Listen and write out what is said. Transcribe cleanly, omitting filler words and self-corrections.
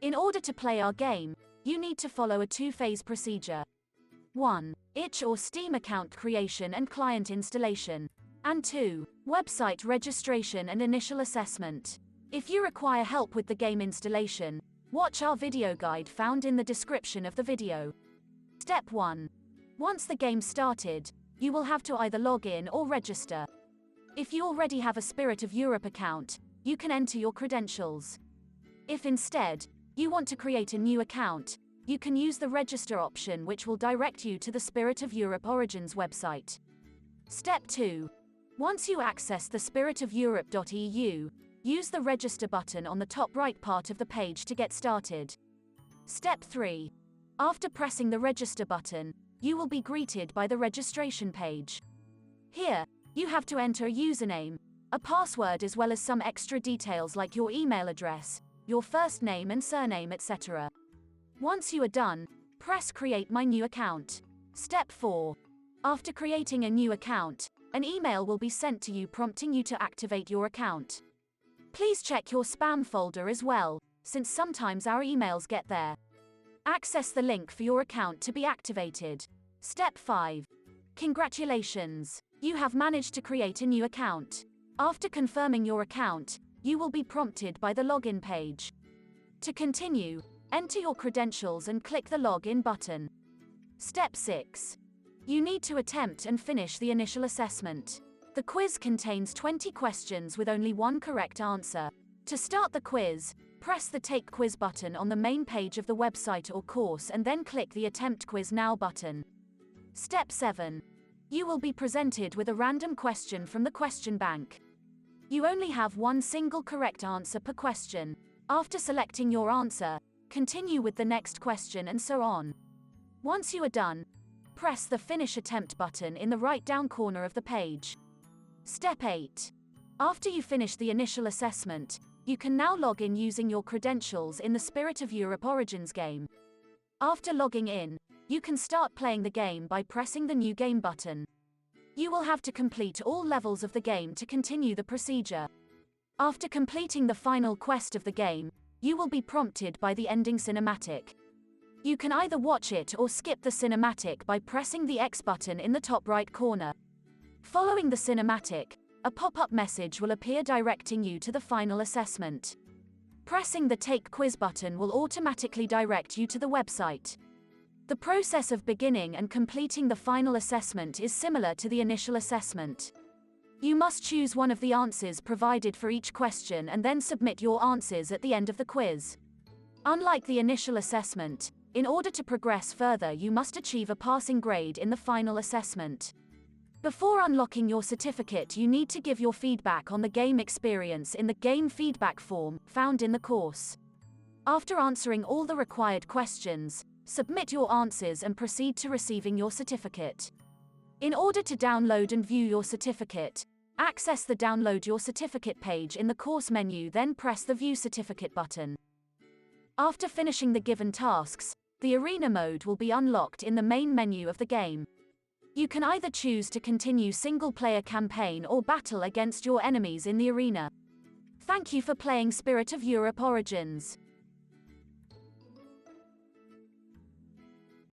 In order to play our game, you need to follow a two-phase procedure. 1. Itch or Steam account creation and client installation. And 2. Website registration and initial assessment. If you require help with the game installation, watch our video guide found in the description of the video. Step 1. Once the game started, you will have to either log in or register. If you already have a Spirit of Europe account, you can enter your credentials. If instead, you want to create a new account, you can use the register option, which will direct you to the Spirit of Europe Origins website. Step 2. Once you access the spiritofeurope.eu, use the register button on the top right part of the page to get started. Step 3. After pressing the register button, you will be greeted by the registration page. Here, you have to enter a username, a password, as well as some extra details like your email address, your first name and surname, etc. Once you are done, press Create My New Account. Step 4. After creating a new account, an email will be sent to you prompting you to activate your account. Please check your spam folder as well, since sometimes our emails get there. Access the link for your account to be activated. Step 5. Congratulations! You have managed to create a new account. After confirming your account, you will be prompted by the login page. To continue, enter your credentials and click the login button. Step 6. You need to attempt and finish the initial assessment. The quiz contains 20 questions with only one correct answer. To start the quiz, press the Take Quiz button on the main page of the website or course and then click the Attempt Quiz Now button. Step 7. You will be presented with a random question from the question bank. You only have one single correct answer per question. After selecting your answer, continue with the next question and so on. Once you are done, press the Finish Attempt button in the right down corner of the page. Step 8. After you finish the initial assessment, you can now log in using your credentials in the Spirit of Europe Origins game. After logging in, you can start playing the game by pressing the New Game button. You will have to complete all levels of the game to continue the procedure. After completing the final quest of the game, you will be prompted by the ending cinematic. You can either watch it or skip the cinematic by pressing the X button in the top right corner. Following the cinematic, a pop-up message will appear directing you to the final assessment. Pressing the Take Quiz button will automatically direct you to the website. The process of beginning and completing the final assessment is similar to the initial assessment. You must choose one of the answers provided for each question and then submit your answers at the end of the quiz. Unlike the initial assessment, in order to progress further, you must achieve a passing grade in the final assessment. Before unlocking your certificate, you need to give your feedback on the game experience in the game feedback form found in the course. After answering all the required questions, submit your answers and proceed to receiving your certificate. In order to download and view your certificate, access the Download Your Certificate page in the course menu, then press the View Certificate button. After finishing the given tasks, the arena mode will be unlocked in the main menu of the game. You can either choose to continue single-player campaign or battle against your enemies in the arena. Thank you for playing Spirit of Europe Origins.